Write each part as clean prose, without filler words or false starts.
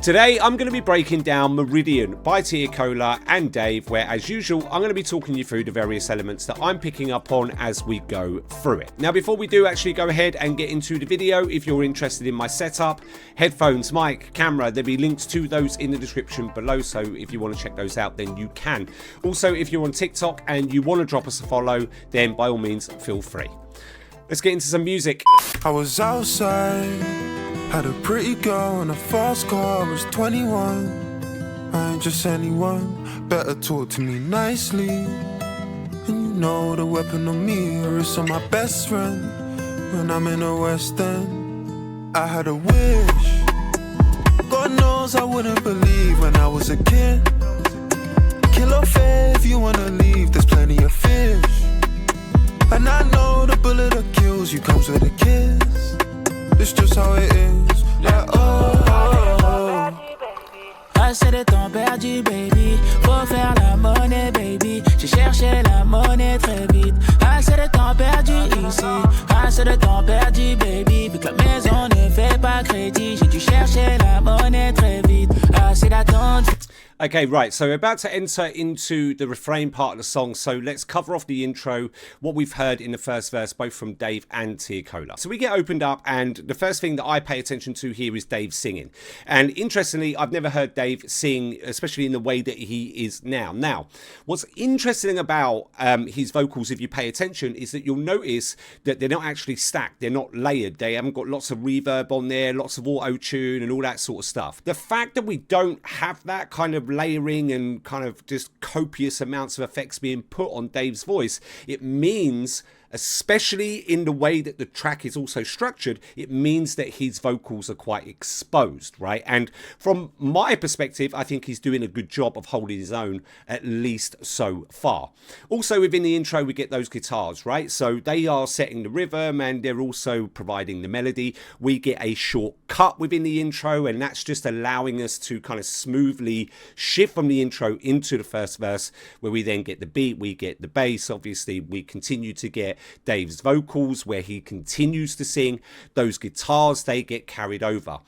Today I'm going to be breaking down Meridian by Tiakola and Dave, where as usual I'm going to be talking you through the various elements that I'm picking up on as we go through it. Now before we do actually go ahead and get into the video, if you're interested in my setup, headphones, mic, camera, there'll be links to those in the description below, so if you want to check those out then you can. Also, if you're on TikTok and you want to drop us a follow, then by all means feel free. Let's get into some music. I was outside, had a pretty girl and a fast car. I was 21, I ain't just anyone. Better talk to me nicely. And you know the weapon on me, or it's on my best friend. When I'm in the West End, I had a wish. God knows I wouldn't believe when I was a kid. Kill or fair if you wanna leave, there's plenty of fish. And I know the bullet that kills you comes with a kiss. It's just how it is. Like, Assez de temps perdu, baby. Faut faire la monnaie, baby. J'ai cherché la monnaie très vite. Assez de temps perdu ici. Assez de temps perdu, baby. Vu que la maison ne fait pas crédit, j'ai dû chercher la monnaie très vite. Assez d'attente. Okay, right, so we're about to enter into the refrain part of the song, so let's cover off the intro, what we've heard in the first verse, both from Dave and Tiakola. So we get opened up, and the first thing that I pay attention to here is Dave singing. And interestingly, I've never heard Dave sing, especially in the way that he is now. Now, what's interesting about his vocals, if you pay attention, is that you'll notice that they're not actually stacked, they're not layered, they haven't got lots of reverb on there, lots of auto-tune and all that sort of stuff. The fact that we don't have that kind of layering and kind of just copious amounts of effects being put on Dave's voice, it means, especially in the way that the track is also structured, it means that his vocals are quite exposed, right? And from my perspective, I think he's doing a good job of holding his own, at least so far. Also within the intro, we get those guitars, right? So they are setting the rhythm and they're also providing the melody. We get a short cut within the intro, and that's just allowing us to kind of smoothly shift from the intro into the first verse, where we then get the beat, we get the bass. Obviously, we continue to get Dave's vocals where he continues to sing. Those guitars, they get carried over.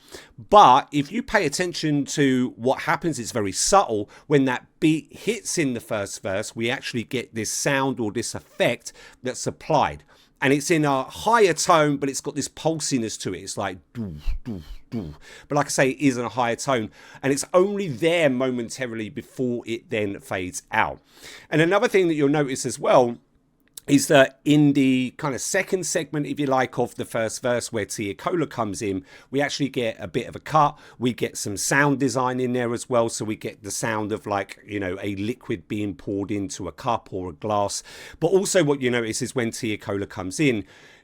But if you pay attention to what happens, it's very subtle. When that beat hits in the first verse, we actually get this sound or this effect that's applied. And it's in a higher tone, but it's got this pulsiness to it. It's like doo, doo, doo. But like I say, it is in a higher tone. And it's only there momentarily before it then fades out. And another thing that you'll notice as well is that in the kind of second segment, if you like, of the first verse where Tiakola comes in, we actually get a bit of a cut. We get some sound design in there as well. So we get the sound of, like, you know, a liquid being poured into a cup or a glass. But also what you notice is when Tiakola comes in,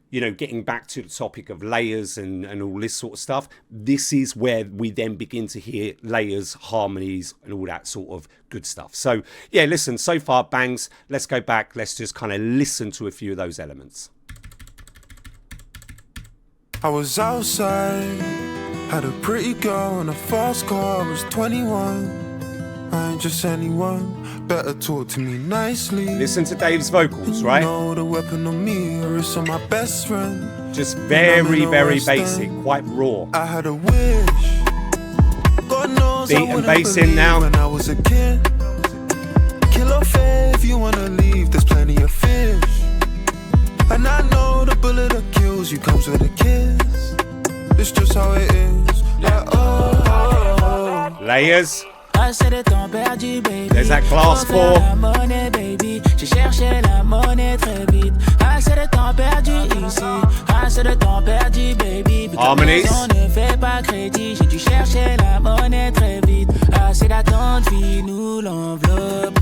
you know, getting back to the topic of layers and all this sort of stuff, this is where we then begin to hear layers, harmonies, and all that sort of good stuff. So, yeah, listen, so far, bangs. Let's go back. Let's just kind of listen to a few of those elements. I was outside, had a pretty girl and a fast car. I was 21, I ain't just anyone. Better talk to me nicely. Listen to Dave's vocals, right? You know the weapon on me, or it's on my best friend. Just very, very basic, quite raw. I had a wish. God knows Beat I and bass in believe now. When I was a kid. Kill or fair if you wanna leave, there's plenty of fish. And I know the bullet that kills you comes with a kiss. It's just how it is. Like, Layers. Assez de temps perdu, baby. There's that glass Faut pour. faire la monnaie, baby. J'ai cherché la monnaie très vite. Assez de temps perdu ici. Assez de temps perdu, baby. Vu que la Harmonies. maison ne fait pas crédit, j'ai dû chercher la monnaie très vite. Assez d'attente, file-nous l'enveloppe.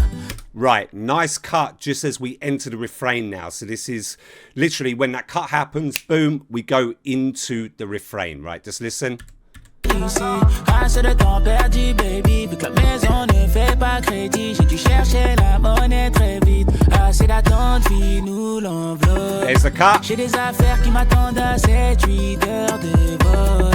Right, nice cut just as we enter the refrain now. So this is literally when that cut happens, boom, we go into the refrain, right? Just listen. Ici, assez de temps perdu, baby. Vu que la maison ne fait pas crédit, j'ai dû chercher la monnaie très vite. Assez d'attente, file-nous l'enveloppe. There's the cut. J'ai des affaires qui m'attendent à 7-8 heures de vol.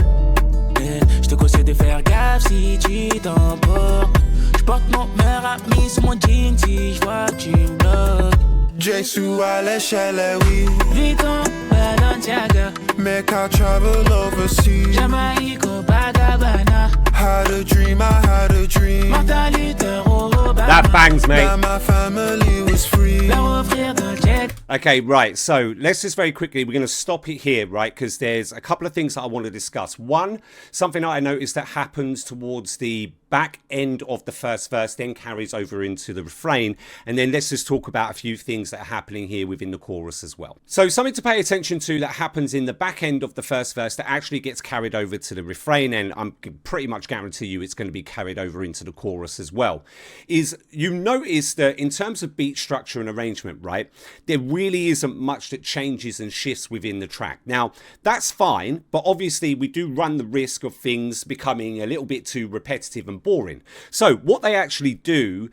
Je te conseille de faire gaffe si tu t'emportes. Je porte mon meilleur ami sur mon jean si je vois que tu me bloques. Jésus à l'échelle, oui. Vuitton, ballon, Balenciaga. Make I travel overseas. Jamaica, Bagabana. Had a dream, I had a dream. Mentalité Obama. That bangs, mate. Now my family was free. Leur offrir de jet. Okay, right, so let's just very quickly, we're going to stop it here, right, because there's a couple of things that I want to discuss. One, something that I noticed that happens towards the back end of the first verse, then carries over into the refrain, and then let's just talk about a few things that are happening here within the chorus as well. So something to pay attention to that happens in the back end of the first verse that actually gets carried over to the refrain, and I'm pretty much guarantee you it's going to be carried over into the chorus as well, is you notice that in terms of beat structure and arrangement, right, there really isn't much that changes and shifts within the track. Now, that's fine, but obviously we do run the risk of things becoming a little bit too repetitive and boring. So what they actually do,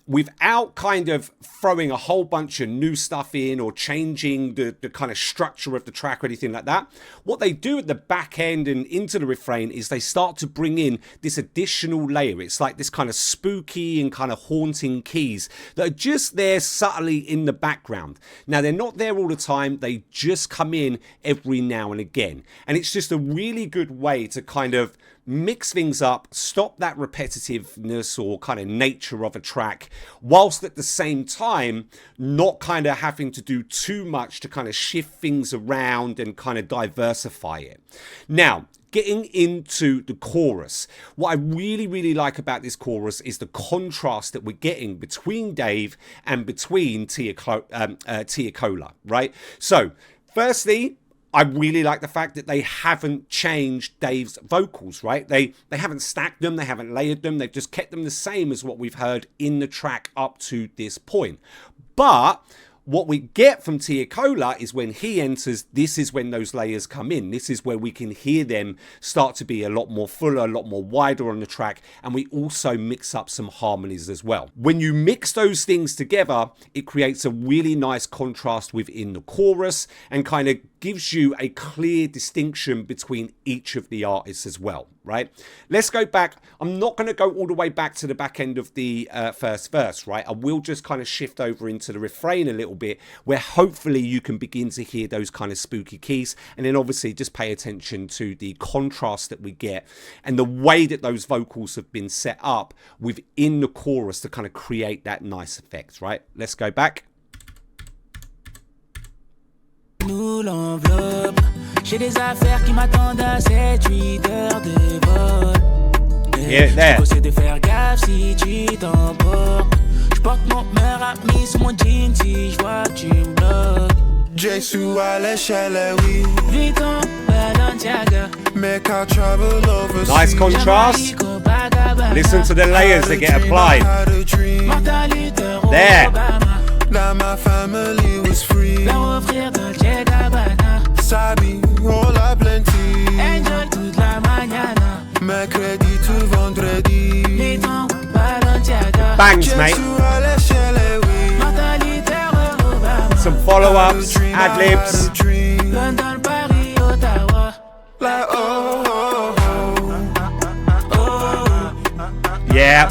without kind of throwing a whole bunch of new stuff in or changing the kind of structure of the track or anything like that, what they do at the back end and into the refrain is they start to bring in this additional layer. It's like this kind of spooky and kind of haunting keys that are just there subtly in the background. Now, they're not there all the time. They just come in every now and again. And it's just a really good way to kind of mix things up, stop that repetitiveness or kind of nature of a track, whilst at the same time not kind of having to do too much to kind of shift things around and kind of diversify it. Now, getting into the chorus, what I really like about this chorus is the contrast that we're getting between Dave and between Tiakola, right? So, firstly, I really like the fact that they haven't changed Dave's vocals, right? They haven't stacked them, they haven't layered them, they've just kept them the same as what we've heard in the track up to this point. But what we get from Tiakola is when he enters, this is when those layers come in. This is where we can hear them start to be a lot more fuller, a lot more wider on the track, and we also mix up some harmonies as well. When you mix those things together, it creates a really nice contrast within the chorus and kind of gives you a clear distinction between each of the artists as well, right? Let's go back. I'm not going to go all the way back to the back end of the first verse, right? I will just kind of shift over into the refrain a little bit where hopefully you can begin to hear those kind of spooky keys, and then obviously just pay attention to the contrast that we get and the way that those vocals have been set up within the chorus to kind of create that nice effect, right? Let's go back. Nous l'enveloppe. J'ai des affaires qui m'attendent à 7-8 heures de vol. J'essaie de faire gaffe si tu t'emportes. J'porte mon meilleur ami sur mon jean si j'vois que tu me bloques. Jesu à l'échelle, oui. Vuitton, Balenciaga. Make I travel overseas. Nice contrast. Listen to the layers that get applied. There. Now my family was free. Leur offrir de jet Gabbana. Sabi, all a plenty. Enjoy toute la mañana. Mercredi to vendredi. Vuitton, Balenciaga. Bangs, mate. Some follow-ups, ad-libs. London, Paris, Ottawa. Like, oh, oh, oh. Yeah.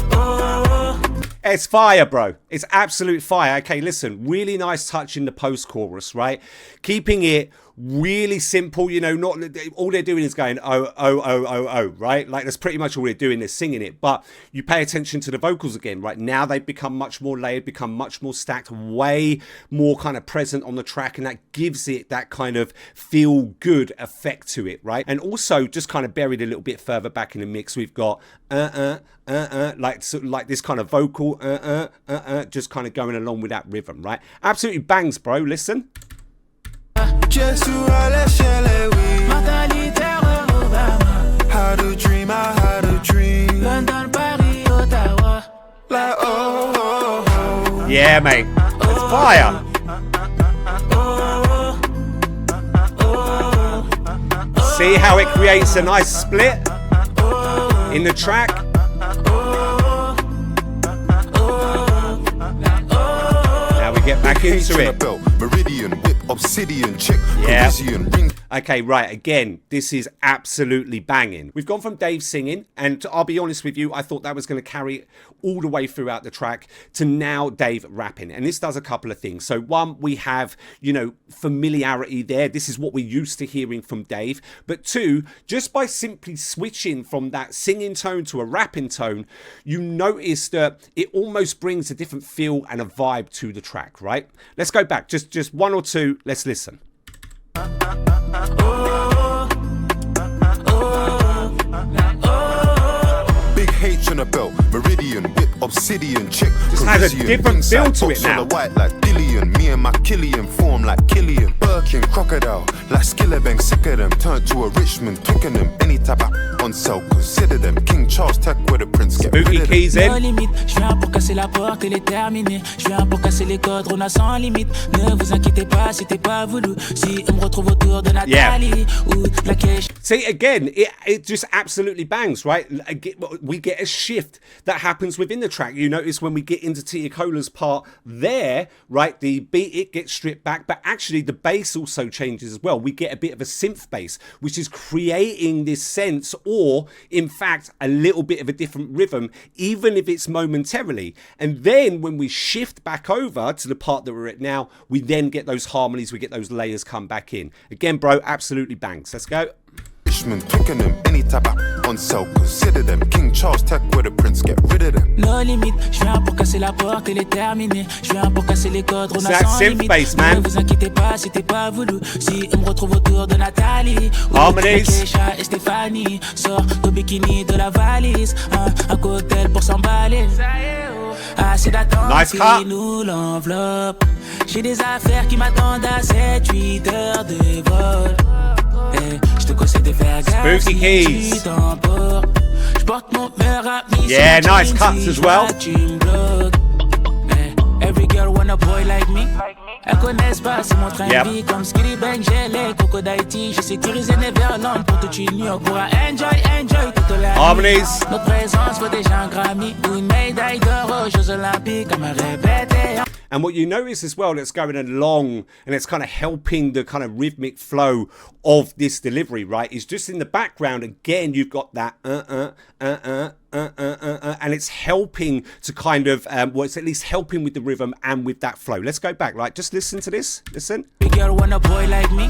It's fire, bro. It's absolute fire. Okay, listen, really nice touch in the post-chorus, right? Keeping it really simple, you know, not all they're doing is going, oh, oh, oh, oh, oh, right? Like, that's pretty much all they're doing, they're singing it. But you pay attention to the vocals again, right? Now they've become much more layered, become much more stacked, way more kind of present on the track, and that gives it that kind of feel-good effect to it, right? And also, just kind of buried a little bit further back in the mix, we've got like this kind of vocal, just kind of going along with that rhythm, right? Absolutely bangs, bro. Listen. Had a dream, I had a dream. London, Paris, Ottawa. Like, oh, oh, oh. Yeah, mate. It's fire. See how it creates a nice split in the track? Now we get back into it. Meridian, whip, obsidian, chick, yeah. Okay, right, again, this is absolutely banging. We've gone from Dave singing, and I'll be honest with you, I thought that was going to carry all the way throughout the track, to now Dave rapping. And this does a couple of things. So one, we have, you know, familiarity there. This is what we're used to hearing from Dave. But two, just by simply switching from that singing tone to a rapping tone, you notice that it almost brings a different feel and a vibe to the track, right? Let's go back, just one or two, let's listen. Big H on a belt, Meridian, whip, obsidian, chick. Just has a different feel to it now. White like Dillian, me and my Killian form like Killian. Birkin, crocodile, like Skillabang, sick of them. Turn to a Richmond, Twickenham, any type of on sale, consider them. King Charles, tech where the prince get rid Spooky of keys them. No in. limite, je viens pour casser la porte, elle est terminée. Je viens pour casser les codes, on a sans limite. Ne vous inquiétez pas, c'était pas voulu. Si on me retrouve autour de Nathalie ou de la cache. See, again, it just absolutely bangs, right? We get a shift that happens within the track. You notice when we get into Tiakola's part there, right, the beat, it gets stripped back, but actually the bass also changes as well. We get a bit of a synth bass, which is creating this sense, or in fact, a little bit of a different rhythm, even if it's momentarily. And then when we shift back over to the part that we're at now, we then get those harmonies, we get those layers come back in. Again, bro, absolutely bangs. Let's go. Richmond, Twickenham, any type of on sale, consider them. King Charles, tech where the prince get rid of them. No limite, je viens pour casser la porte, elle est terminée. Je viens pour casser les codes, on a That sans synth limite. bass, man. Ne vous inquiétez pas, c'était pas voulu. Si on me retrouve autour de Nathalie ou Harmonies. de Keisha et Stéphanie, sors ton bikini de la valise, un cocktail pour s'emballer. Assez d'attente Nice cut. qui nous l'enveloppe. J'ai des affaires qui m'attendent à 7-8 heures de vol. Hey, je te conseille de faire gaffe Spooky si keys. tu t'emportes. Je porte mon meilleur ami. Yeah, sur ma nice jeans, cuts si as well. tu me bloques. Hey, every girl want a boy like me. Elles connaissent pas, c'est mon train Yep. de vie. Comme Skilly Bang, j'ai les cocos d'Haïti. J'ai sécurisé Neverland pour toute New York. Pour enjoy toute la nuit. Harmonies. Notre présence vaut déjà un Grammy ou une médaille d'or aux Jeux Olympiques. Comme un répété. And what you notice as well that's going along and it's kind of helping the kind of rhythmic flow of this delivery, right, is just in the background, again, you've got that and it's helping to kind of, well, it's at least helping with the rhythm and with that flow. Let's go back, right, just listen to this, listen. Big girl want a boy like me.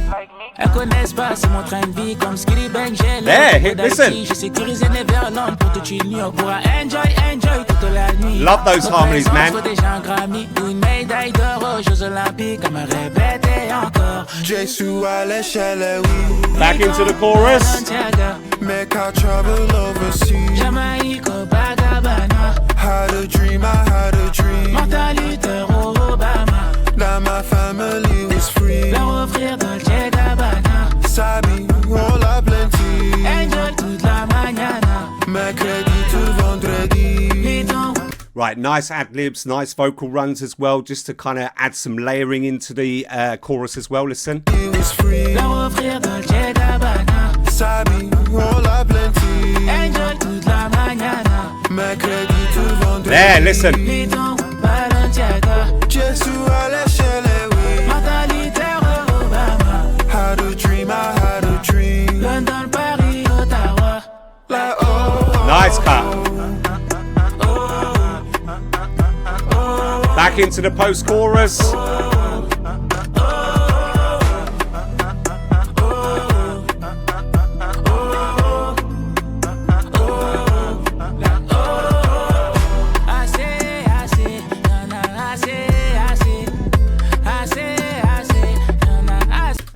Elles connaissent pas, c'est mon train de vie. Comme Skilly Bang, j'ai There, les cocos listen. d'Haïti. J'ai sécurisé Neverland pour toute New York. Pour enjoy toute la nuit. Love those Notre harmonies, présence man. vaut déjà un Grammy ou une médaille d'or aux Jeux Olympiques. Comme un répété encore. Jesu à l'échelle, oui. Back into the chorus. Santiago, Make I travel overseas. Jamaïque, Copacabana. Had a dream, I had a dream. Martin Luther, Obama. That my family was free. Leur offrir Dolce Gabbana. Sabi, all a plenty. Enjoy toute la mañana. Mercredi to vendredi. Et donc, Right, nice ad-libs, nice vocal runs as well, just to kind of add some layering into the chorus as well, listen. He was free. leur offrir Dolce Gabbana. Sabi, all a plenty. Enjoy toute la mañana. Mercredi to vendredi. There, listen. Et donc, Balenciaga. Jesu à l'échelle, oui. Martin Luther, Obama. Had a dream, I had a dream. London, Paris, Ottawa. Like, oh. Nice cut. Back into the post-chorus.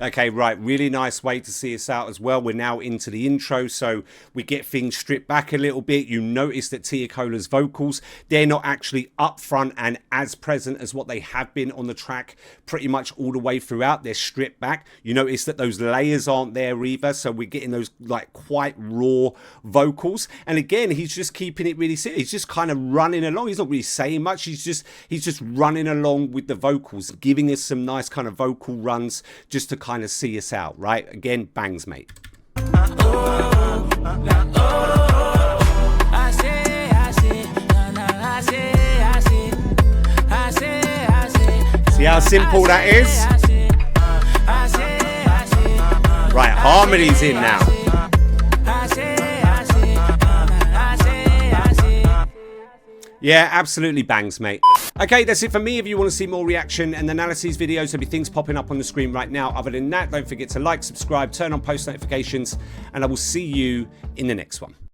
Okay, right, really nice way to see us out as well. We're now into the intro, so we get things stripped back a little bit. You notice that Tiakola's vocals, they're not actually up front and as present as what they have been on the track pretty much all the way throughout. They're stripped back. You notice that those layers aren't there either, so we're getting those like quite raw vocals. And again, he's just keeping it really simple. He's just kind of running along. He's not really saying much. He's just running along with the vocals, giving us some nice kind of vocal runs just to kind of see us out, right? Again, bangs, mate. See how simple that is? Right, harmony's in now. Yeah, absolutely bangs, mate. Okay, that's it for me. If you want to see more reaction and analyses videos, there'll be things popping up on the screen right now. Other than that, don't forget to like, subscribe, turn on post notifications, and I will see you in the next one.